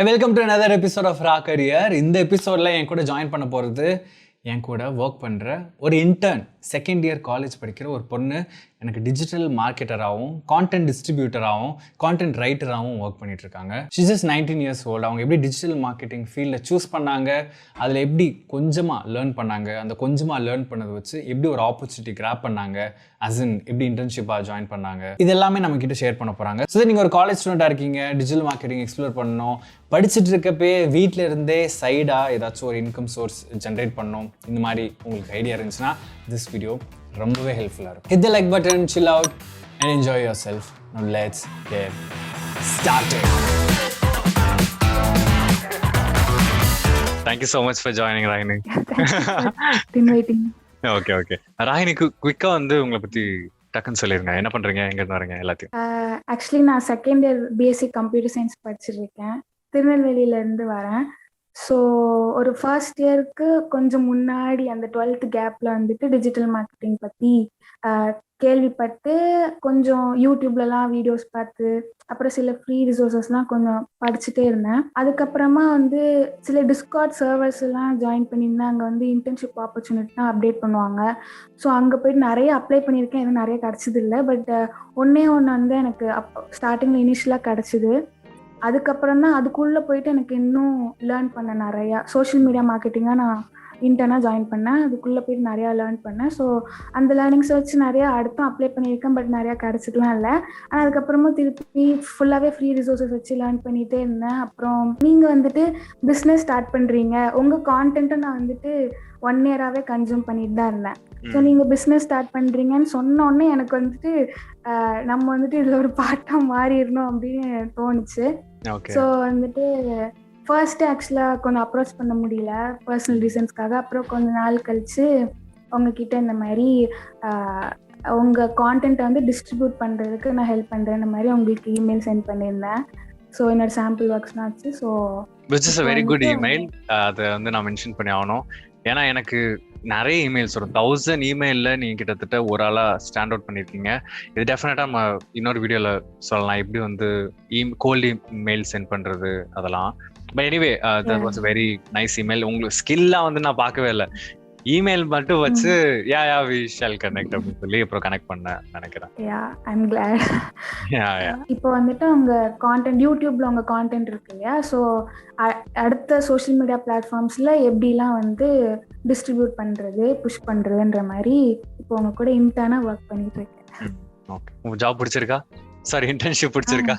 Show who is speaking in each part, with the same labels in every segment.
Speaker 1: Welcome to another episode of raw career. இந்த எபிசோடில் என் கூட ஜாயின் பண்ண போகிறது என் கூட ஒர்க் பண்ணுற ஒரு இன்டர்ன், செகண்ட் இயர் காலேஜ் படிக்கிற ஒரு பொண்ணு. எனக்கு டிஜிட்டல் மார்க்கெட்டராகவும் கான்டென்ட் டிஸ்ட்ரிபியூட்டராகவும் கான்டென்ட் ரைட்டராகவும் ஒர்க் பண்ணிகிட்ருக்காங்க. She's just 19 years old. அவங்க எப்படி டிஜிட்டல் மார்க்கெட்டிங் ஃபீல்டில் சூஸ் பண்ணாங்க, அதில் எப்படி கொஞ்சமாக லேர்ன் பண்ணாங்க, அந்த கொஞ்சமாக லேர்ன் பண்ணதை வச்சு எப்படி ஒரு ஆப்பர்ச்சுனிட்டி கிராப் பண்ணாங்க, எப்படி இன்டர்ன்ஷிப்பாக ஜாயின் பண்ணாங்க, இது எல்லாமே நம்மக்கிட்ட ஷேர் பண்ண போகிறாங்க. ஸோ நீங்கள் ஒரு காலேஜ் ஸ்டூடெண்ட்டாக இருக்கீங்க, டிஜிட்டல் மார்க்கெட்டிங் எக்ஸ்ப்ளோர் பண்ணணும், படிச்சுட்டு இருக்கப்பே வீட்டில் இருந்தே சைடாக ஏதாச்சும் ஒரு இன்கம் சோர்ஸ் ஜென்ரேட் பண்ணணும், இந்த மாதிரி உங்களுக்கு ஐடியா இருந்துச்சுன்னா திஸ் வீடியோ ரொம்பவே ஹெல்ப்ஃபுல்லாக இருக்கும். hit the like button, chill out and enjoy yourself. Now let's get started. Thank you so much for joining, Rahini.
Speaker 2: Inviting.
Speaker 1: Okay. Rahini, குயிக்கா வந்து உங்களை பத்தி டக்குன்னு சொல்லிருங்க. என்ன பண்றீங்க, எங்க இருந்து வரீங்க, எல்லாத்தையும்.
Speaker 2: ஆக்சுவலி நான் second year BSc computer science படிச்சிருக்கேன். திருநெல்வேலியில இருந்து வரேன். ஸோ ஒரு ஃபர்ஸ்ட் இயருக்கு கொஞ்சம் முன்னாடி அந்த 12th கேப்ல வந்துட்டு டிஜிட்டல் மார்க்கெட்டிங் பற்றி கேள்விப்பட்டு கொஞ்சம் யூடியூப்லலாம் வீடியோஸ் பார்த்து அப்புறம் சில ஃப்ரீ ரிசோர்ஸஸ்லாம் கொஞ்சம் படிச்சுட்டே இருந்தேன். அதுக்கப்புறமா வந்து சில டிஸ்கார்ட் சர்வர்ஸ் எல்லாம் ஜாயின் பண்ணியிருந்தேன். அங்கே வந்து இன்டர்ன்ஷிப் ஆப்பர்ச்சுனிட்டிலாம் அப்டேட் பண்ணுவாங்க. ஸோ அங்கே போய்ட்டு நிறைய அப்ளை பண்ணியிருக்கேன், எதுவும் நிறைய கிடச்சது இல்லை. பட் ஒன்று வந்து எனக்கு அப்போ ஸ்டார்டிங்கில் இனிஷியலாக கிடச்சிது. அதுக்கப்புறம் தான் அதுக்குள்ளே போயிட்டு எனக்கு இன்னும் லேர்ன் பண்ணேன். நிறையா சோஷியல் மீடியா மார்க்கெட்டிங்காக நான் இன்டர்னாக ஜாயின் பண்ணேன். அதுக்குள்ளே போயிட்டு நிறையா லேர்ன் பண்ணேன். ஸோ அந்த லேர்னிங்ஸை வச்சு நிறையா அடுத்தும் அப்ளை பண்ணியிருக்கேன். பட் நிறையா கிடச்சிக்கலாம் இல்லை. ஆனால் அதுக்கப்புறமா திருப்பி ஃபுல்லாகவே ஃப்ரீ ரிசோர்ஸஸ் வச்சு லேர்ன் பண்ணிகிட்டே இருந்தேன். அப்புறம் நீங்கள் வந்துட்டு பிஸ்னஸ் ஸ்டார்ட் பண்ணுறீங்க, உங்கள் கான்டென்ட்டை நான் வந்துட்டு 1 year-ஆவே கன்சியூம் பண்ணிட்டு தான் இருந்தேன். ஸோ நீங்கள் பிஸ்னஸ் ஸ்டார்ட் பண்ணுறீங்கன்னு சொன்னோடனே எனக்கு வந்துட்டு நம்ம வந்துட்டு இதில் ஒரு பார்ட்டாக மாறிடணும் அப்படின்னு தோணுச்சு. ஸோ வந்துட்டு ஃபர்ஸ்ட் ஆக்சுவலாக கொஞ்சம் அப்ரோச் பண்ண முடியல பர்சனல் ரீசன்ஸ்க்காக. அப்புறம் கொஞ்ச நாள் கழிச்சு உங்ககிட்ட இந்த மாதிரி உங்கள் கான்டென்ட்டை வந்து டிஸ்ட்ரிபியூட் பண்ணுறதுக்கு நான் ஹெல்ப் பண்ணுறேன், இந்த மாதிரி உங்களுக்கு இமெயில் சென்ட் பண்ணியிருந்தேன். ஸோ என்னோட சாம்பிள் ஒர்க்ஸ்லாம் ஆச்சு. So
Speaker 1: which is a very good email. அதை வந்து நான் மென்ஷன் பண்ணி ஆகணும். ஏன்னா எனக்கு நிறைய இமெயில்ஸ் வரும். 1000 இமெயிலில் நீங்கள் கிட்டத்தட்ட ஒரு ஆளாக ஸ்டாண்ட் அவுட் பண்ணியிருக்கீங்க. இது டெஃபினட்டாக நம்ம இன்னொரு வீடியோவில் சொல்லலாம், எப்படி வந்து கோல்டு இமெயில் சென்ட் பண்ணுறது அதெல்லாம். But anyway that was very nice email. உங்களுக்கு ஸ்கில்லாக வந்து நான் பார்க்கவே இல்லை, இமெயில் மட்டும் வச்சு வி ஷால் கனெக்ட் அப்படின்னு சொல்லி அப்புறம் கனெக்ட் பண்ண நினைக்கிறேன்.
Speaker 2: I'm glad. இப்போ வந்துட்டு உங்க கான்டென்ட் யூடியூப்ல உங்க கான்டென்ட் இருக்கு இல்லையா, ஸோ அடுத்த சோஷியல் மீடியா பிளாட்ஃபார்ம்ஸ்ல எப்படிலாம் வந்து டிஸ்ட்ரிபியூட் பண்றது, புஷ் பண்றதுன்ற மாதிரி இப்போ உங்க கூட இன்டர்னா ஒர்க் பண்ணிட்டு இருக்கேன்.
Speaker 1: ஓகே, உங்க ஜாப் பிடிச்சிருக்கா? சாரி, இன்டர்ன்ஷிப் பிடிச்சிருக்கா?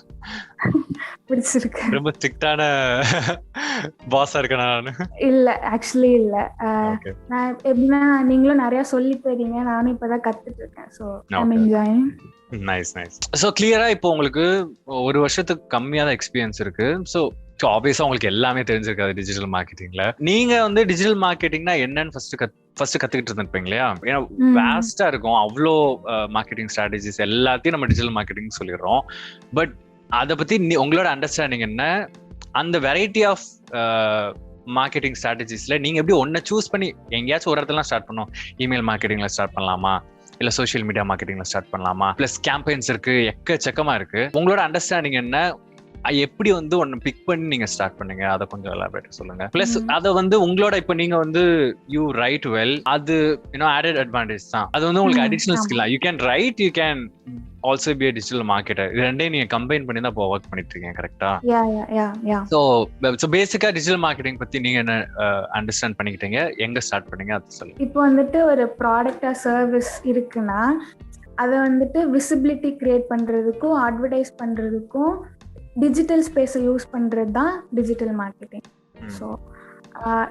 Speaker 2: பிடிச்சிருக்கு.
Speaker 1: ரொம்ப ஸ்ட்ரிக்ட்டான பாஸா இருக்கேன் நான்? இல்ல,
Speaker 2: ஆக்சுவலி இல்ல. நான் எப்படின்னா நீங்களும் நிறைய சொல்லி தரீங்க, நானும் இப்பதான் கத்துட்டு இருக்கேன். So I'm enjoying.
Speaker 1: Nice. So கிளியரா இப்போ உங்களுக்கு ஒரு வருஷத்துக்கு கம்மியா தான் எக்ஸ்பீரியன்ஸ் இருக்கு. ஸோ ஆப்வியஸா உங்களுக்கு எல்லாமே தெரிஞ்சிருக்காது டிஜிட்டல் மார்க்கெட்டிங்ல. நீங்க வந்து டிஜிட்டல் மார்க்கெட்டிங்னா என்னன்னு ஃபர்ஸ்ட் கத்துக்கிட்டு இருந்திருப்பீங்க இல்லையா? ஏன்னா வேஸ்டா இருக்கும், அவ்வளோ மார்க்கெட்டிங் ஸ்ட்ராட்டஜிஸ் எல்லாத்தையும் நம்ம டிஜிட்டல் மார்க்கெட்டிங் சொல்லிடுறோம். பட் அதை பத்தி உங்களோட அண்டர்ஸ்டாண்டிங் என்ன? அந்த வெரைட்டி ஆஃப் மார்க்கெட்டிங் ஸ்ட்ராட்டஜிஸ்ல நீங்க எப்படி ஒன்ன சூஸ் பண்ணி எங்கேயாச்சும் ஒரு இடத்துல ஸ்டார்ட் பண்ணோம், இமெயில் மார்க்கெட்டிங்ல ஸ்டார்ட் பண்ணலாமா, இல்ல சோஷியல் மீடியா மார்க்கெட்டிங்ல ஸ்டார்ட் பண்ணலாமா, பிளஸ் கேம்பெயின்ஸ் இருக்கு, எக்கச்சக்கமா இருக்கு. உங்களோட அண்டர்ஸ்டாண்டிங் என்ன? எப்படி வந்து ஒன்னு பிக் பண்ணி நீங்க ஸ்டார்ட் பண்ணுங்க, அதை கொஞ்சம் எலாபரேட் சொல்லுங்க. பிளஸ் அதை வந்து உங்களோட இப்ப நீங்க வந்து யூ ரைட் வெல், அது ஆடட் அட்வான்டேஜ் தான். அது வந்து உங்களுக்கு additional skill. You can write, you can also be a digital marketer. இது ரெண்டையும் நீங்க கம்பைன் பண்ணி தான் இப்போ ஒர்க் பண்ணிட்டு இருக்கீங்க, கரெக்ட்டா? சோ பேசிக்கா டிஜிட்டல் மார்க்கெட்டிங் பத்தி நீங்க என்ன அண்டர்ஸ்டாண்ட் பண்ணிக்கிட்டீங்க, எங்க ஸ்டார்ட் பண்ணீங்க, அது சொல்லுங்க.
Speaker 2: இப்போ வந்துட்டு ஒரு ப்ராடக்ட் ஆர் சர்வீஸ் இருக்குன்னா அதை வந்துட்டு விசிபிலிட்டி கிரியேட் பண்றதுக்கும் அட்வர்டைஸ் பண்றதுக்கும் டிஜிட்டல் ஸ்பேஸை யூஸ் பண்ணுறது தான் டிஜிட்டல் மார்க்கெட்டிங். ஸோ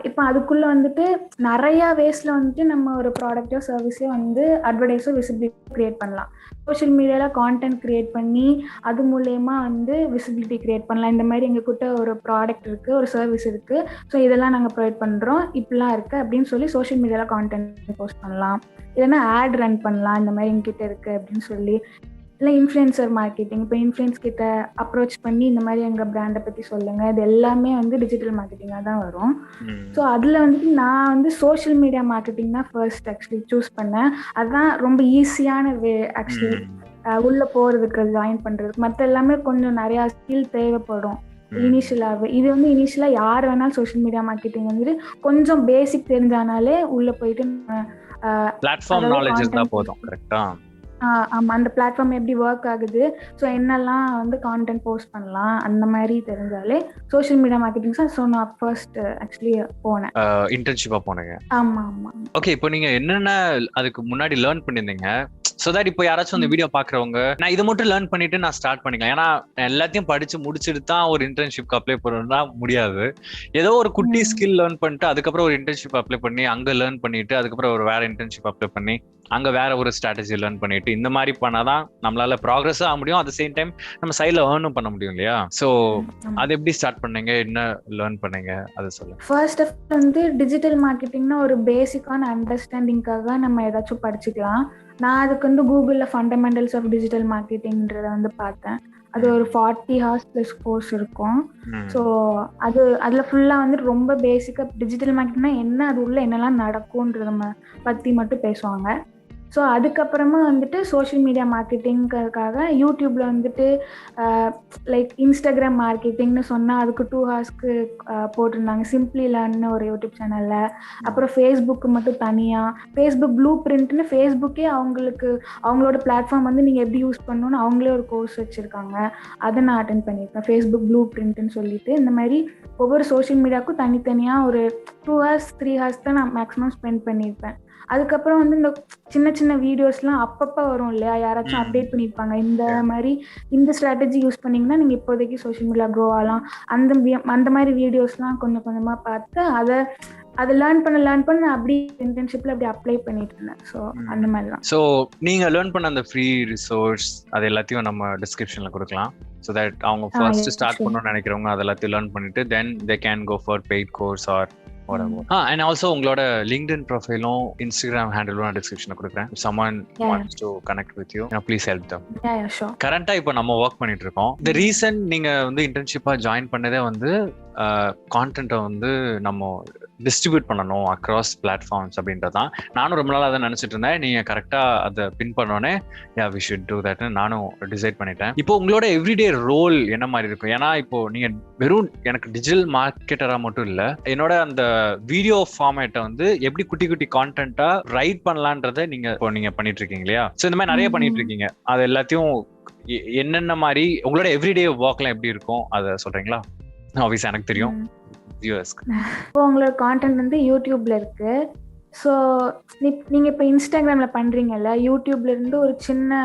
Speaker 2: இப்போ அதுக்குள்ளே வந்துட்டு நிறையா வேஸில் வந்துட்டு நம்ம ஒரு ப்ராடக்டோ சர்வீஸோ வந்து அட்வர்டைஸோ விசிபிலிட்டி க்ரியேட் பண்ணலாம். சோஷியல் மீடியாவில் கான்டென்ட் க்ரியேட் பண்ணி அது மூலயமா வந்து விசிபிலிட்டி க்ரியேட் பண்ணலாம். இந்த மாதிரி எங்ககிட்ட ஒரு ப்ராடக்ட் இருக்குது, ஒரு சர்வீஸ் இருக்குது, ஸோ இதெல்லாம் நாங்கள் ப்ரொவைட் பண்ணுறோம், இப்படிலாம் இருக்குது அப்படின்னு சொல்லி சோஷியல் மீடியாவில் கான்டென்ட் போஸ்ட் பண்ணலாம். இல்லைன்னா ஆட் ரன் பண்ணலாம், இந்த மாதிரி எங்ககிட்ட இருக்குது அப்படின்னு சொல்லி. இல்லை இன்ஃப்ளூயன்சர் மார்க்கெட்டிங், இப்போ இன்ஃப்ளூயன்ஸ் கிட்ட அப்ரோச் பண்ணி இந்த மாதிரி எங்கள் பிராண்டை பற்றி சொல்லுங்கள், இது எல்லாமே வந்து டிஜிட்டல் மார்க்கெட்டிங்காக தான் வரும். ஸோ அதில் வந்துட்டு நான் வந்து சோஷியல் மீடியா மார்க்கெட்டிங் தான் ஃபர்ஸ்ட் ஆக்சுவலி சூஸ் பண்ணேன். அதுதான் ரொம்ப ஈஸியான வே ஆக்சுவலி உள்ளே போகிறதுக்கு, ஜாயின் பண்ணுறதுக்கு. மற்ற எல்லாமே கொஞ்சம் நிறையா ஸ்கில் தேவைப்படும். இனிஷியலாகவே. இது வந்து இனிஷியலாக யார் வேணாலும் சோஷியல் மீடியா மார்க்கெட்டிங் வந்துட்டு கொஞ்சம் பேசிக் தெரிஞ்சானாலே உள்ளே போயிட்டு
Speaker 1: பிளாட்ஃபார்ம் நாலேஜ் இருந்தா போதும். கரெக்டா?
Speaker 2: ஆமாம், அந்த பிளாட்ஃபார்ம் எப்படி ஒர்க் ஆகுது, ஸோ என்னெல்லாம் வந்து கான்டென்ட் போஸ்ட் பண்ணலாம் அந்த மாதிரி தெரிஞ்சாலே சோஷியல் மீடியா மார்க்கெட்டிங் தான். ஸோ நான் ஃபர்ஸ்ட் ஆக்சுவலி போனேன்,
Speaker 1: இன்டர்ன்ஷிப்பா போனீங்க.
Speaker 2: ஆமாம் ஆமாம்.
Speaker 1: ஓகே, இப்போ நீங்க என்னென்ன அதுக்கு முன்னாடி லேர்ன் பண்ணியிருந்தீங்க? ஸோ தட் இப்போ யாராச்சும் இந்த வீடியோ பாக்குறவங்க நான் இதை மட்டும் லேர்ன் பண்ணிட்டு நான் ஸ்டார்ட் பண்ணிக்கலாம், ஏன்னா எல்லாத்தையும் படிச்சு முடிச்சுட்டு தான் ஒரு இன்டர்ன்ஷிப்க்கு அப்ளை பண்ணணும்னா முடியாது. ஏதோ ஒரு குட்டி ஸ்கில் லேர்ன் பண்ணிட்டு அதுக்கப்புறம் ஒரு இன்டர்ன்ஷிப் அப்ளை பண்ணி அங்க லேர்ன் பண்ணிட்டு அதுக்கப்புறம் ஒரு வேற இன்டர்ன்ஷிப் அப்ளை பண்ணி அங்க வேற ஒரு ஸ்ட்ராட்டஜி லேர்ன் பண்ணிட்டு இந்த மாதிரி பண்ணாதான் நம்மளால ப்ராக்ரஸ் ஆக முடியும். அட் த சேம் டைம் நம்ம சைட்ல ஏர்னும் பண்ண முடியும் இல்லையா? ஸோ அது எப்படி ஸ்டார்ட் பண்ணீங்க, என்ன லேர்ன் பண்ணீங்க அதை சொல்லுங்க.
Speaker 2: ஃபர்ஸ்ட் ஆஃப் வந்து டிஜிட்டல் மார்க்கெட்டிங்னா ஒரு பேசிக்கான அண்டர்ஸ்டாண்டிங்காக நம்ம ஏதாச்சும் படிச்சுக்கலாம். நான் அதுக்கு வந்து கூகுளில் ஃபண்டமெண்டல்ஸ் ஆஃப் டிஜிட்டல் மார்க்கெட்டிங்கிறத வந்து பார்த்தேன். அது ஒரு 40 hours ப்ளஸ் கோர்ஸ் இருக்கும். ஸோ அதில் ஃபுல்லாக வந்துட்டு ரொம்ப பேசிக்காக டிஜிட்டல் மார்க்கெட்டிங்னா என்ன, அது உள்ள என்னெல்லாம் நடக்கும்ன்றத பற்றி மட்டும் பேசுவாங்க. ஸோ அதுக்கப்புறமா வந்துட்டு சோஷியல் மீடியா மார்க்கெட்டிங்கிறதுக்காக யூடியூப்ல வந்துட்டு லைக் இன்ஸ்டாகிராம் மார்க்கெட்டிங்னு சொன்னால் அதுக்கு 2 hours போட்டிருந்தாங்க, சிம்பிளி லேர்ன்னு ஒரு யூடியூப் சேனலில். அப்புறம் ஃபேஸ்புக்கு மட்டும் தனியாக ஃபேஸ்புக் ப்ளூ பிரிண்ட்னு ஃபேஸ்புக்கே அவங்களோட பிளாட்ஃபார்ம் வந்து நீங்கள் எப்படி யூஸ் பண்ணணும்னு அவங்களே ஒரு கோர்ஸ் வச்சுருக்காங்க. அதை நான் அட்டென்ட் பண்ணியிருக்கேன், ஃபேஸ்புக் ப்ளூ பிரிண்ட்னு சொல்லிட்டு. இந்த மாதிரி ஒவ்வொரு சோஷியல் மீடியாவுக்கும் தனித்தனியாக ஒரு 2 hours 3 hours தான் நான் மேக்ஸிமம் ஸ்பெண்ட் பண்ணியிருப்பேன். அதுக்கப்புறம் வந்து இந்த சின்ன சின்ன வீடியோஸ்லாம் அப்பப்போ வரும் இல்லையா, யாராச்சும் அப்டேட் பண்ணியிருப்பாங்க, இந்த மாதிரி இந்த ஸ்ட்ராட்டஜி யூஸ் பண்ணிங்கன்னா நீங்கள் இப்போதைக்கு சோஷியல் மீடியா க்ரோ ஆகலாம், அந்த மாதிரி வீடியோஸ்லாம் கொஞ்சம் கொஞ்சமாக பார்த்து அதை லேர்ன் பண்ண அப்படி இன்டர்ன்ஷிப்பில் அப்படி அப்ளை பண்ணிட்டு இருந்தேன். ஸோ அந்த மாதிரி தான்.
Speaker 1: ஸோ நீங்கள் லேர்ன் பண்ண அந்த ஃப்ரீ ரிசோர்ஸ் அது எல்லாத்தையும் நம்ம டிஸ்கிரிப்ஷனில் கொடுக்கலாம். ஸோ தட் அவங்க ஃபர்ஸ்ட் ஸ்டார்ட் பண்ணணும்னு நினைக்கிறவங்க அது எல்லாத்தையும் லேர்ன் பண்ணிட்டு then they can go for paid course or and also உங்களோட LinkedIn ப்ரொஃபைலும் Instagram ஹேண்டிலும் நான் டிஸ்கிரிப்ஷன்ல கொடுக்குறேன். someone wants to connect with you, please help them. கரண்டா இப்போ நம்ம ஒர்க் பண்ணிட்டு இருக்கோம். the reason நீங்க வந்து இன்டர்ன்ஷிப்பா ஜாயின் பண்ணதே வந்து கான்டென்ட்டை வந்து நம்ம டிஸ்ட்ரிபியூட் பண்ணணும் அக்ராஸ் பிளாட்ஃபார்ம்ஸ் அப்படின்றதான். நானும் ரொம்ப நாள் அதை நினைச்சிட்டு இருந்தேன். நீங்க கரெக்டா அதை பின் பண்ணோன்னே we should do that நானும் டிசைட் பண்ணிட்டேன். இப்போ உங்களோட எவ்ரிடே ரோல் என்ன மாதிரி இருக்கும்? ஏன்னா இப்போ நீங்க வெறும் எனக்கு டிஜிட்டல் மார்க்கெட்டரா மட்டும் இல்ல, என்னோட அந்த வீடியோ ஃபார்மேட்டை வந்து எப்படி குட்டி குட்டி கான்டென்ட்டா ரைட் பண்ணலான்றதை நீங்க பண்ணிட்டு இருக்கீங்க இல்லையா? ஸோ இந்த மாதிரி நிறைய பண்ணிட்டு இருக்கீங்க. அது எல்லாத்தையும் என்னென்ன மாதிரி உங்களோட எவ்ரிடே ஒர்க்லாம் எப்படி இருக்கும் அதை சொல்றீங்களா? ஆப்வியஸா எனக்கு தெரியும்,
Speaker 2: இப்போ உங்களோட கான்டென்ட் வந்து யூடியூப்ல இருக்கு. ஸோ நீங்கள் இப்போ இன்ஸ்டாகிராமில் பண்ணுறீங்கல்ல, யூடியூப்லேருந்து ஒரு சின்ன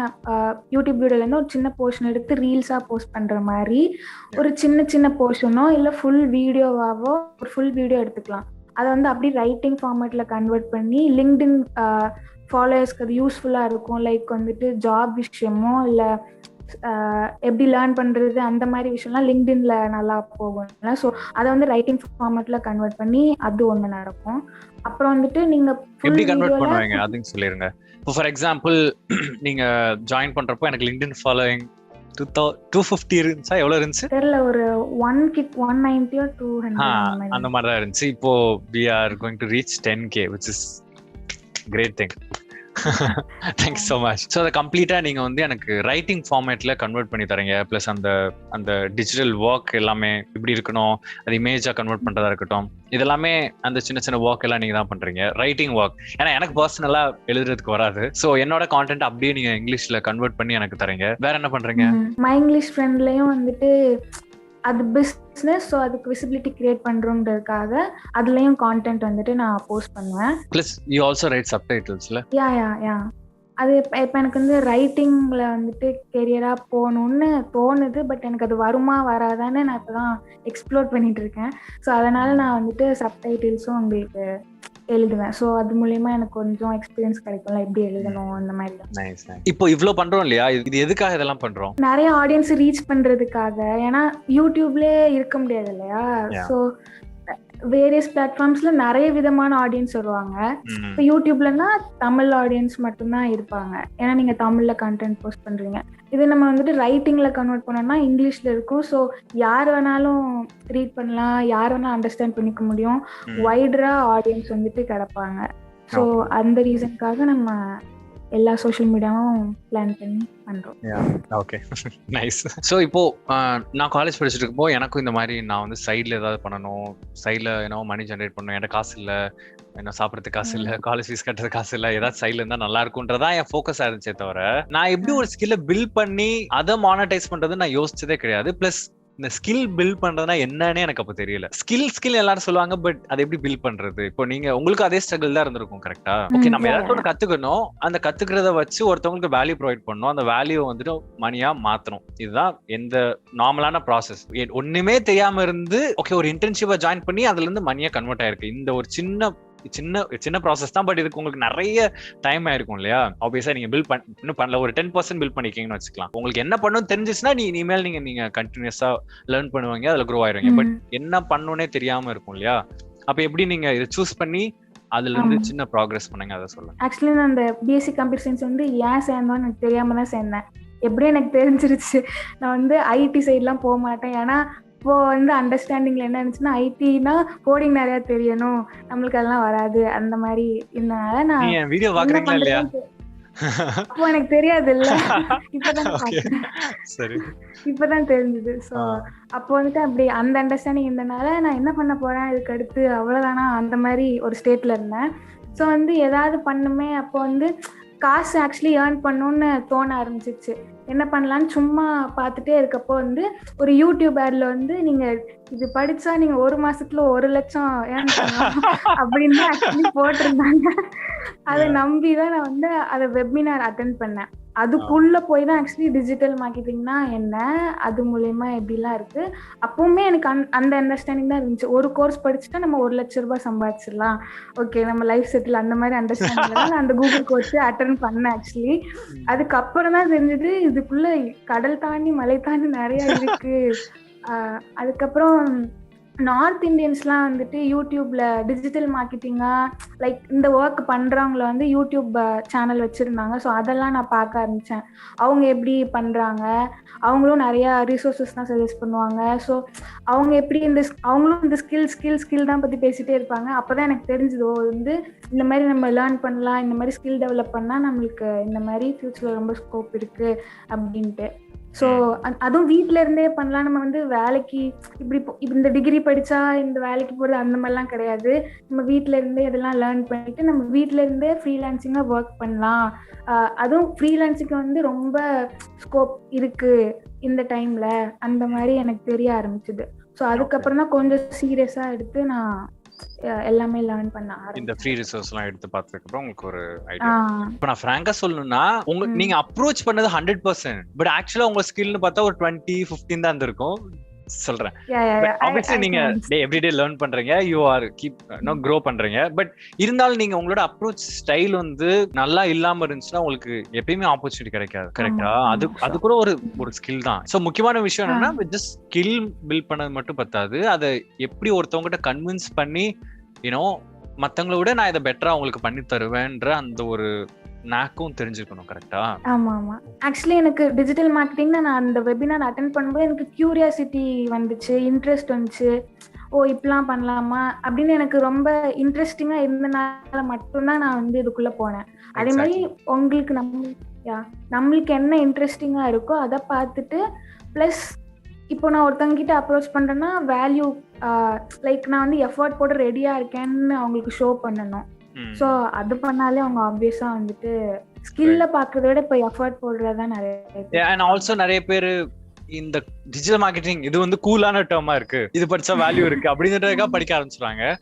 Speaker 2: யூடியூப் வீடியோலேருந்து ஒரு சின்ன போர்ஷன் எடுத்து ரீல்ஸாக போஸ்ட் பண்ணுற மாதிரி ஒரு சின்ன போர்ஷனோ இல்லை ஃபுல் வீடியோவாவோ ஒரு ஃபுல் வீடியோ எடுத்துக்கலாம். அதை வந்து அப்படி ரைட்டிங் ஃபார்மேட்டில் கன்வெர்ட் பண்ணி லிங்க்டின் ஃபாலோவர்ஸ்க்கு அது யூஸ்ஃபுல்லாக இருக்கும். லைக் வந்துட்டு ஜாப் விஷயமோ இல்லை எப்படி லேர்ன் பண்ணுறது அந்த மாதிரி விஷயம்லாம் லிங்க்டின்ல நல்லா போகும். ஸோ அதை வந்து ரைட்டிங் ஃபார்மேட்ல கன்வெர்ட் பண்ணி அது ஒன்று நடக்கும். அப்புறம் வந்துட்டு நீங்க
Speaker 1: எப்படி கன்வெர்ட் பண்ணுவீங்க அதையும் சொல்லிருங்க. இப்போ ஃபார் எக்ஸாம்பிள் நீங்க ஜாயின் பண்றப்போ எனக்கு லிங்க்டின் ஃபாலோயிங் 250 இருந்துச்சா, எவ்வளவு இருந்துச்சு
Speaker 2: தெரியல, ஒரு 190 or 200
Speaker 1: அந்த மாதிரி தான் இருந்துச்சு. இப்போ we are going to reach 10K which is great thing. Thanks so much. So அதை கம்ப்ளீட்டா நீங்க வந்து எனக்கு ரைட்டிங் ஃபார்மேட்ல கன்வெர்ட் பண்ணி தரீங்க. பிளஸ் அந்த டிஜிட்டல் ஒர்க் எல்லாமே எப்படி இருக்கணும், அது இமேஜா கன்வெர்ட் பண்றதா இருக்கட்டும், இதெல்லாமே அந்த சின்ன ஒர்க் எல்லாம் நீங்க தான் பண்றீங்க, ரைட்டிங் ஒர்க். ஏன்னா எனக்கு பர்சனலா எழுதுறதுக்கு வராது. ஸோ என்னோட கான்டென்ட் அப்படியே நீங்க இங்கிலீஷ்ல கன்வெர்ட் பண்ணி எனக்கு தரீங்க. வேற என்ன பண்றீங்க?
Speaker 2: மை இங்கிலீஷ் ஃப்ரெண்ட்லயும் வந்துட்டு அது பிஸ்னஸ், ஸோ அதுக்கு விசிபிலிட்டி கிரியேட் பண்றோன்றதுக்காக அதுலயும் கான்டென்ட் வந்துட்டு நான் போஸ்ட் பண்ணுவேன்.
Speaker 1: ப்ளஸ் யூ ஆல்சோ ரைட் சப்டைட்டில்ஸ்ல.
Speaker 2: யா அது இப்போ எனக்கு வந்து ரைட்டிங்ல வந்துட்டு கெரியரா போகணும்னு தோணுது. பட் எனக்கு அது வருமா வராதான்னு நான் இப்போதான் எக்ஸ்ப்ளோர் பண்ணிட்டு இருக்கேன். ஸோ அதனால நான் வந்துட்டு சப்டைட்டில்ஸும் உங்களுக்கு எழுதுவேன். ஸோ அது மூலியமா எனக்கு கொஞ்சம் எக்ஸ்பீரியன்ஸ் கிடைக்கும்ல, எப்படி எழுதணும் அந்த மாதிரி.
Speaker 1: இப்போ இவ்ளோ பண்றோம் இல்லையா, இது எதுக்காக இதெல்லாம் பண்றோம்?
Speaker 2: நிறைய ஆடியன்ஸ் ரீச் பண்றதுக்காக. ஏன்னா யூடியூப்லயே இருக்க முடியாது இல்லையா, ஸோ வேரியஸ் பிளாட்ஃபார்ம்ஸ்ல நிறைய விதமான ஆடியன்ஸ் வருவாங்க. இப்போ யூடியூப்லன்னா தமிழ் ஆடியன்ஸ் மட்டும்தான் இருப்பாங்க, ஏன்னா நீங்க தமிழ்ல கண்டென்ட் போஸ்ட் பண்றீங்க. இது நம்ம வந்துட்டு ரைட்டிங்ல கன்வெர்ட் பண்ணோம்னா இங்கிலீஷ்ல இருக்கும். ஸோ யார் வேணாலும் ரீட் பண்ணலாம், யார் வேணாலும் அண்டர்ஸ்டாண்ட் பண்ணிக்க முடியும், வைடரா ஆடியன்ஸ் வந்துட்டு கிடப்பாங்க. ஸோ அந்த ரீசனுக்காக நம்ம எல்லா சோஷியல் மீடியாவும் பிளான் பண்ணி பண்றோம்.
Speaker 1: Okay, nice. ஸோ இப்போ நான் காலேஜ் படிச்சுட்டு இருக்கப்போ எனக்கும் இந்த மாதிரி நான் வந்து சைடில் ஏதாவது பண்ணணும், சைடில் ஏன்னா மணி ஜென்ரேட் பண்ணணும், என்கிட்ட காசு இல்லை, என்ன சாப்பிட்றதுக்கு காசு இல்லை, காலேஜ் ஃபீஸ் கட்டுறது காசு இல்லை, ஏதாவது சைடில் இருந்தால் நல்லா இருக்கும்ன்றதான் என் ஃபோக்கஸாக இருந்துச்சே தவிர நான் எப்படி ஒரு ஸ்கில்லை பில்ட் பண்ணி அதை மானிட்டைஸ் பண்றது நான் யோசிச்சதே கிடையாது. பிளஸ் இந்த ஸ்கில் பில்ட் பண்றதுனா என்னன்னு எனக்கு அப்ப தெரியல. ஸ்கில் எல்லாரும் சொல்லுவாங்க, பட் அதை எப்படி பில்ட் பண்றது? இப்போ நீங்க உங்களுக்கு அதே ஸ்ட்ரகிள் தான் இருந்திருக்கும் கரெக்டா? ஓகே, நம்ம ஏதாவது ஒன்று கத்துக்கணும், அந்த கத்துக்கிறத வச்சு ஒருத்தவங்களுக்கு வேல்யூ ப்ரொவைட் பண்ணணும், அந்த வேல்யூ வந்துட்டு மணியா மாத்தணும். இதுதான் எந்த நார்மலான ப்ராசஸ். ஒண்ணுமே தெரியாம இருந்து ஓகே ஒரு இன்டர்ன்ஷிப்பை ஜாயின் பண்ணி அதுல இருந்து மணியா கன்வெர்ட் ஆயிருக்கு. இந்த ஒரு சின்ன சின்ன ப்ராசஸ் தான், பட் இதுக்கு உங்களுக்கு நிறைய டைம் ஆயிருக்கும் இல்லையா? ஆப்வியஸா நீங்க பில்ட் இன்னும் பண்ணல, ஒரு 10% பில்ட் பண்ணிருக்கீங்கன்னு வச்சுக்கலாம். உங்களுக்கு என்ன பண்ணணும் தெரிஞ்சிச்சுன்னா இனிமேல் நீங்க கண்டினியூஸா லேர்ன் பண்ணுவீங்க, அதுல க்ரோ ஆயிருவீங்க. பட் என்ன பண்ணணும்னே தெரியாம இருக்கும் இல்லையா? அப்ப எப்படி நீங்க இதை சூஸ் பண்ணி அதுல இருந்து சின்ன ப்ராக்ரஸ் பண்ணீங்க, அதை சொல்லுங்க.
Speaker 2: ஆக்சுவலி நான் அந்த பிஎஸ்சி கம்ப்யூட்டர் சயின்ஸ் வந்து ஏன் சேர்ந்தோன்னு எனக்கு தெரியாம தான் சேர்ந்தேன். எப்படியும் எனக்கு தெரிஞ்சிருச்சு நான் வந்து ஐடி சைட்லாம் போக மாட்டேன். ஏன்னா இப்போ வந்து அண்டர்ஸ்டாண்டிங்ல என்ன இருந்துச்சுன்னா ஐடினா கோடிங் நிறைய தெரியணும், நம்மளுக்கு அதெல்லாம் வராது அந்த மாதிரி இருந்தனால நான்
Speaker 1: வீடியோ பாக்குறீங்களா இல்லையா?
Speaker 2: அப்போ எனக்கு தெரியாது இல்ல, இப்பதான் தெரிஞ்சது. ஸோ அப்போ வந்துட்டு அப்படி அந்த அண்டர்ஸ்டாண்டிங் இருந்தனால நான் என்ன பண்ண போறேன் இதுக்கு அடுத்து அவ்வளவுதானா அந்த மாதிரி ஒரு ஸ்டேட்ல இருந்தேன். ஸோ வந்து ஏதாவது பண்ணுமே, அப்போ வந்து காசு ஆக்சுவலி ஏர்ன் பண்ணணும்னு தோண ஆரம்பிச்சிச்சு. என்ன பண்ணலான்னு சும்மா பார்த்துட்டே இருக்கப்போ வந்து ஒரு யூடியூப் ஆட்ல வந்து நீங்க இது படிச்சா நீங்க 1 மாசத்துல 1 லட்சம் ஏர்ன் பண்ணலாம் அப்படின்னு ஆக்சுவலி போட்டிருந்தாங்க. அதை நம்பிதான் நான் வந்து அதை வெபினார் அட்டென்ட் பண்ணேன். அதுக்குள்ள போய் தான் ஆக்சுவலி டிஜிட்டல் மார்க்கெட்டிங்னா என்ன, அது மூலயமா எப்படிலாம் இருக்கு, அப்பவுமே எனக்கு அந்த அண்டர்ஸ்டாண்டிங் தான் இருந்துச்சு. ஒரு கோர்ஸ் படிச்சுட்டா நம்ம 1 லட்சம் ரூபாய் சம்பாதிச்சிடலாம், ஓகே நம்ம லைஃப் செட்டில், அந்த மாதிரி அண்டர்ஸ்டாண்டிங் தான் நான் அந்த கூகுள் கோர்ஸ் அட்டென்ட் பண்ணேன். ஆக்சுவலி அதுக்கப்புறம் தான் தெரிஞ்சது இதுக்குள்ள கடல் தாண்டி மலை தாண்டி நிறைய இருக்கு. அதுக்கப்புறம் நார்த் இந்தியன்ஸ்லாம் வந்துட்டு யூடியூப்ல டிஜிட்டல் மார்க்கெட்டிங்கா லைக் இந்த ஒர்க் பண்றவங்கள வந்து யூடியூப் சேனல் வச்சிருந்தாங்க. ஸோ அதெல்லாம் நான் பார்க்க ஆரம்பிச்சேன். அவங்க எப்படி பண்றாங்க, அவங்களும் நிறைய ரிசோர்ஸஸ் தான் சஜஸ்ட் பண்ணுவாங்க. ஸோ அவங்க எப்படி அவங்களும் இந்த ஸ்கில் தான் பத்தி பேசிட்டே இருப்பாங்க. அப்பதான் எனக்கு தெரிஞ்சது வந்து இந்த மாதிரி நம்ம லேர்ன் பண்ணலாம், இந்த மாதிரி ஸ்கில் டெவலப் பண்ணா நம்மளுக்கு இந்த மாதிரி ஃபியூச்சர்ல ரொம்ப ஸ்கோப் இருக்கு அப்படின்ட்டு. ஸோ அதுவும் வீட்டுல இருந்தே பண்ணலாம். நம்ம வந்து வேலைக்கு இப்படி இந்த டிகிரி படிச்சா இந்த வேலைக்கு போறது அந்த மாதிரிலாம் கிடையாது. நம்ம வீட்டுல இருந்தே இதெல்லாம் லேர்ன் பண்ணிட்டு நம்ம வீட்டுல இருந்தே ஃப்ரீலான்சிங்கா ஒர்க் பண்ணலாம். அதுவும் ஃப்ரீலான்சிங்க்கு வந்து ரொம்ப ஸ்கோப் இருக்கு இந்த டைம்ல, அந்த மாதிரி எனக்கு தெரிய ஆரம்பிச்சுது. ஸோ அதுக்கப்புறம் தான் கொஞ்சம் சீரியஸா எடுத்து நான் எல்லாமே லேர்ன் பண்ண
Speaker 1: இந்த ஃப்ரீ ரிசோர்ஸ்லாம் எடுத்து பார்த்ததுக்கு அப்புறம் உங்களுக்கு ஒரு ஐடியா. இப்போ நான் ஃப்ராங்கா சொல்லணும்னா நீங்க அப்ரோச் பண்ணது 100%, பட் ஆக்சுவலா உங்க ஸ்கில்னு பார்த்தா ஒரு 20-15 தான் இருந்திருக்கும் சொல்றேன். ஆப்வியஸ்லி நீங்க எவ்ரிடே லேர்ன் பண்றீங்க, யூ ஆர் கீப் க்ரோ பண்றீங்க. பட் இருந்தாலும் நீங்க உங்களோட அப்ரோச் ஸ்டைல் வந்து நல்லா இல்லாம இருந்துச்சுன்னா உங்களுக்கு எப்பயுமே ஆப்பர்ச்சுனிட்டி கிடைக்காது, கரெக்டா? அது கூட ஒரு ஸ்கில் தான். சோ முக்கியமான விஷயம் என்னன்னா ஜஸ்ட் ஸ்கில் பில்ட் பண்ணது மட்டும் பத்தாது, அதை எப்படி ஒருத்தவங்க கிட்ட கன்வின்ஸ் பண்ணி மத்தவங்களை விட நான் இதை பெட்டரா உங்களுக்கு பண்ணி தருவேன்ற அந்த ஒரு நாக்கும் தெரிஞ்சுக்கணும், கரெக்டா?
Speaker 2: ஆமா ஆமா. ஆக்சுவலி எனக்கு டிஜிட்டல் மார்க்கெட்டிங் நான் அந்த வெபினார் அட்டென்ட் பண்ணும்போது எனக்கு கியூரியாசிட்டி வந்துச்சு, இன்ட்ரெஸ்ட் வந்துச்சு. ஓ இப்படிலாம் பண்ணலாமா அப்படின்னு எனக்கு ரொம்ப இன்ட்ரெஸ்டிங்கா இருந்தனால மட்டும்தான் நான் வந்து இதுக்குள்ள போனேன். அதே மாதிரி உங்களுக்கு நம்மளுக்கு என்ன இன்ட்ரெஸ்டிங்கா இருக்கோ அதை பார்த்துட்டு, பிளஸ் இப்போ நான் ஒருத்தவங்க கிட்ட அப்ரோச் பண்றேன்னா வேல்யூ லைக் நான் வந்து எஃபர்ட் போட ரெடியா இருக்கேன்னு அவங்களுக்கு ஷோ பண்ணணும். சோ அது பண்ணாலே அவங்க ஆப்வியஸா வந்துட்டு ஸ்கில்ல பாக்குறத விட இப்ப எஃபர்ட் போடுறதா நிறைய.
Speaker 1: அண்ட் ஆல்சோ நிறைய பேரு இந்த டிஜிட்டல் மார்க்கெட்டிங் இது வந்து கூலான டேர்மா இருக்கு, இது படிச்சா வேல்யூ இருக்கு அப்படின்றதுக்காக படிக்க ஆரம்பிச்சுறாங்க.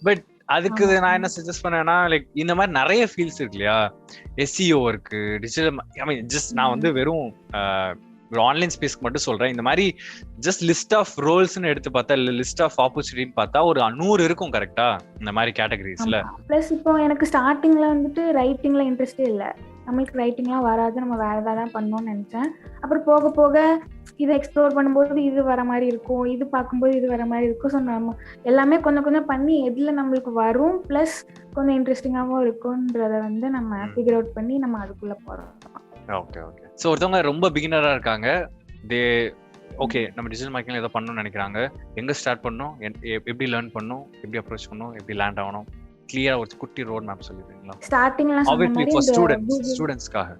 Speaker 1: பட் அதுக்கு நான் என்ன சஜஸ்ட் பண்ணேன்னா லைக் இந்த மாதிரி நிறைய ஃபீல்ட்ஸ் இருக்கு இல்லையா, எஸ்இஓ இருக்கு, டிஜிட்டல் ஐ மீன் ஜஸ்ட் நான் வந்து வெறும் ஒரு ஆன்லைன் ஸ்பேஸ்க்கு மட்டும் சொல்றேன். இந்த மாதிரி ஜஸ்ட் லிஸ்ட் ஆஃப் ரோல்ஸ்னு எடுத்து பார்த்தா இல்ல லிஸ்ட் ஆஃப் ஆப்பர்ச்சுனிட்டின்னு பார்த்தா ஒரு 100 இருக்கும், கரெக்டா? இந்த மாதிரி கேட்டகரிஸ்ல.
Speaker 2: பிளஸ் இப்போ எனக்கு ஸ்டார்டிங்ல வந்துட்டு ரைட்டிங்ல இன்ட்ரெஸ்டே இல்லை, நம்மளுக்கு ரைட்டிங்லாம் வராது, நம்ம வேற ஏதாவது பண்ணணும்னு நினைச்சேன். அப்புறம் போக போக இதை எக்ஸ்ப்ளோர் பண்ணும்போது இது வர மாதிரி இருக்கும், இது பார்க்கும்போது இது வர மாதிரி இருக்கும். ஸோ நம்ம எல்லாமே கொஞ்சம் கொஞ்சம் பண்ணி எதுல நம்மளுக்கு வரும் பிளஸ் கொஞ்சம் இன்ட்ரெஸ்டிங்காகவும் இருக்கும்ன்றத வந்து நம்ம ஃபிகர் அவுட் பண்ணி நம்ம அதுக்குள்ள போறோம்.
Speaker 1: Okay okay. ஸோ ஒருத்தவங்க ரொம்ப பிகினரா இருக்காங்க, ஓகே நம்ம டிஜிட்டல் மார்க்கெட்டிங் ஏதோ பண்ணணும்னு நினைக்கிறாங்க, எங்க ஸ்டார்ட் பண்ணணும், எப்படி லேர்ன் பண்ணணும், எப்படி அப்ரோச் பண்ணணும், எப்படி லேண்ட் ஆகணும், கிளியரா ஒரு குட்டி ரோட் மேப் சொல்லிடுறீங்களா?
Speaker 2: ஸ்டார்டிங்ல சொன்ன
Speaker 1: Obviously
Speaker 2: மாதிரி
Speaker 1: for
Speaker 2: இந்த
Speaker 1: students,
Speaker 2: Google
Speaker 1: ஸ்டூடண்ட்ஸ்க்காக.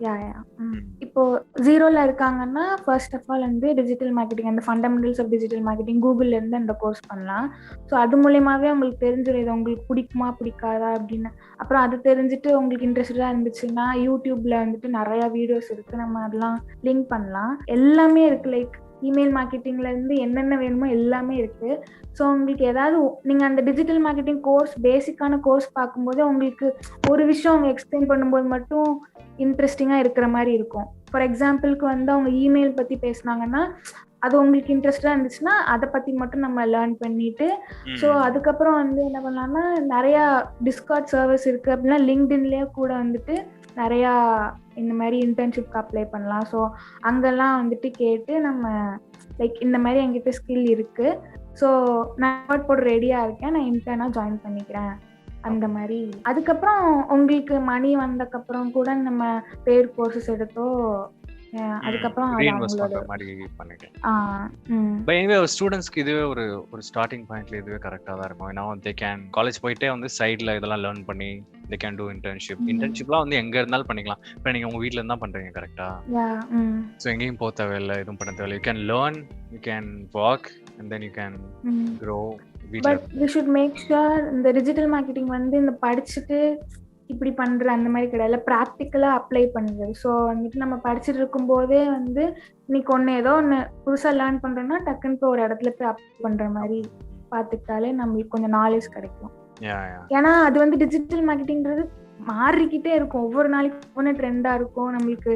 Speaker 2: இப்போ 0ல இருக்காங்கன்னா ஃபர்ஸ்ட் ஆஃப் ஆல் வந்து டிஜிட்டல் மார்க்கெட்டிங், அந்த ஃபண்டமெண்டல்ஸ் ஆஃப் டிஜிட்டல் மார்க்கெட்டிங் கூகுள்ல இருந்து அந்த கோர்ஸ் பண்ணலாம். ஸோ அது மூலியமாவே உங்களுக்கு தெரிஞ்சிடும் இது உங்களுக்கு பிடிக்குமா பிடிக்காதா அப்படின்னு. அப்புறம் அது தெரிஞ்சுட்டு உங்களுக்கு இன்ட்ரெஸ்டடா இருந்துச்சுன்னா யூடியூப்ல வந்துட்டு நிறைய வீடியோஸ் இருக்கு, நம்ம அதெல்லாம் லிங்க் பண்ணலாம். எல்லாமே இருக்கு, லைக் இமெயில் மார்க்கெட்டிங்ல இருந்து என்னென்ன வேணுமோ எல்லாமே இருக்கு. ஸோ உங்களுக்கு ஏதாவது நீங்க அந்த டிஜிட்டல் மார்க்கெட்டிங் கோர்ஸ் பேசிக்கான கோர்ஸ் பார்க்கும்போது உங்களுக்கு ஒரு விஷயம் அவங்க எக்ஸ்பிளைன் பண்ணும்போது மட்டும் இன்ட்ரெஸ்டிங்கா இருக்கிற மாதிரி இருக்கும். ஃபார் எக்ஸாம்பிளுக்கு வந்து அவங்க இமெயில் பத்தி பேசினாங்கன்னா அது உங்களுக்கு இன்ட்ரெஸ்டா இருந்துச்சுன்னா அதை பத்தி மட்டும் நம்ம லேர்ன் பண்ணிட்டு, ஸோ அதுக்கப்புறம் வந்து என்ன பண்ணலாம்னா நிறைய டிஸ்கார்ட் சர்வீஸ் இருக்கு அப்படின்னா லிங்க்டின்லயே கூட வந்துட்டு நிறையா இந்த மாதிரி இன்டர்ன்ஷிப்க்கு அப்ளை பண்ணலாம். ஸோ அங்கெல்லாம் வந்துட்டு கேட்டு நம்ம லைக் இந்த மாதிரி என்கிட்ட ஸ்கில் இருக்கு, ஸோ நான் எஃபர்ட் போட ரெடியா இருக்கேன், நான் இன்டர்னா ஜாயின் பண்ணிக்கிறேன் அந்த மாதிரி. அதுக்கப்புறம் உங்களுக்கு மணி வந்தக்கப்புறம் கூட நம்ம பெய்ட் கோர்சஸ் எடுத்தோ அதுக்கப்புறம் அது
Speaker 1: ரீஇன்வெஸ்ட்
Speaker 2: அவங்களோட
Speaker 1: பண்ற மாதிரி பண்ணிக்கலாம். பட் எனிவே ஒரு ஸ்டூடெண்ட்ஸ்க்கு இதுவே ஒரு ஸ்டார்டிங் பாயிண்ட்ல இதுவே கரெக்டா தான் இருக்கும். ஏன்னா தே கேன் காலேஜ் போயிட்டே வந்து சைட்ல இதெல்லாம் லேர்ன் பண்ணி தே கேன் டூ இன்டர்ன்ஷிப்லாம் வந்து எங்க இருந்தாலும் பண்ணிக்கலாம். இப்போ நீங்க உங்க வீட்ல இருந்தா பண்றீங்க கரெக்டா? ஸோ எங்கேயும் போக தேவையில்லை, எதுவும் பண்ண தேவையில்லை. You can learn, you can work and then you can grow.
Speaker 2: But we should make sure இந்த டிஜிட்டல் மார்க்கெட்டிங் வந்து இந்த படிச்சுட்டு இப்படி பண்ற அந்த மாதிரி கிடையாது, ப்ராக்டிக்கலா அப்ளை பண்ணுறது. ஸோ வந்துட்டு நம்ம படிச்சுட்டு இருக்கும் போதே வந்து இன்னைக்கு ஏதோ ஒன்று புதுசா லேர்ன் பண்றோம்னா டக்குன்னு போய் ஒரு இடத்துல போய் அப்ளை பண்ற மாதிரி பார்த்துக்கிட்டாலே நம்மளுக்கு கொஞ்சம் நாலேஜ் கிடைக்கும். ஏன்னா அது வந்து டிஜிட்டல் மார்க்கெட்டிங்கிறது மாறிக்கிட்டே இருக்கும், ஒவ்வொரு நாளைக்கு ஒவ்வொன்று ட்ரெண்டா இருக்கும். நம்மளுக்கு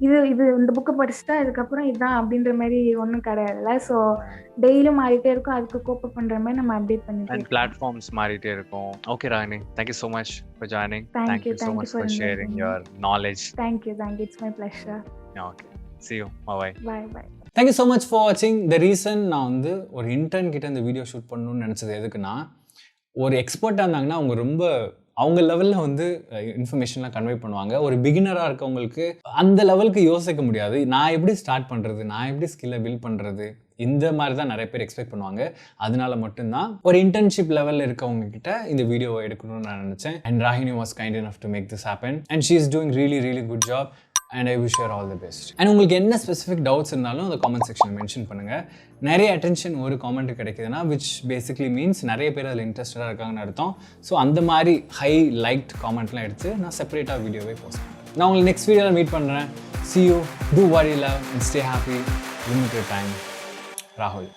Speaker 2: இது இந்த புக்கை படிச்சுட்டா இதுக்கப்புறம் இதுதான் அப்படின்ற மாதிரி ஒன்றும் கிடையாதுல்ல. ஸோ டெய்லியும் மாறிட்டே இருக்கும், அதுக்கு கோப்பப் பண்ற மாதிரி நம்ம அப்டேட் பண்ணிட்டே இருக்கோம்.
Speaker 1: பிளாட்ஃபார்ம்ஸ் மாறிட்டே இருக்கும். Okay Ragini, thank you so much for joining. Thank you so much for sharing your knowledge.
Speaker 2: Thank you, it's my pleasure.
Speaker 1: Okay, see you, bye.
Speaker 3: Thank you so much for watching. The reason நான் வந்து ஒரு intern கிட்ட இந்த video shoot பண்ணணும்னு நினச்சது எதுக்குன்னா, ஒரு எக்ஸ்பர்ட்டாக இருந்தாங்கன்னா அவங்க ரொம்ப அவங்க லெவலில் வந்து இன்ஃபர்மேஷன்லாம் கன்வே பண்ணுவாங்க. ஒரு பிகினராக இருக்கவங்களுக்கு அந்த லெவலுக்கு யோசிக்க முடியாது. நான் எப்படி ஸ்டார்ட் பண்ணுறது, நான் எப்படி ஸ்கில்லை பில்ட் பண்ணுறது, இந்த மாதிரி தான் நிறைய பேர் எக்ஸ்பெக்ட் பண்ணுவாங்க. அதனால மட்டும்தான் ஒரு இன்டர்ன்ஷிப் லெவலில் இருக்கவங்க கிட்ட இந்த வீடியோவை எடுக்கணும்னு நான் நினச்சேன். And Ragini was kind enough to make this happen and she is doing really good job. And I wish her all the best. And உங்களுக்கு என்ன ஸ்பெசிஃபிக் டவுட்ஸ் இருந்தாலும் அந்த காமெண்ட் செக்ஷனில் மென்ஷன் பண்ணுங்கள். நிறைய அட்டென்ஷன் ஒரு காமெண்ட் கிடைக்குதுன்னா which basically means நிறைய பேர் அதில் இன்ட்ரெஸ்டடாக இருக்காங்கன்னு அர்த்தம். ஸோ அந்த மாதிரி ஹை லைக்ட் காமெண்ட்லாம் எடுத்து நான் செப்பரேட்டாக வீடியோவே போஸ்ட் பண்ணுறேன். நான் உங்களுக்கு நெக்ஸ்ட் வீடியோவில் மீட் பண்ணுறேன். See you, do what you love and stay happy. Limited time. ராகுல்.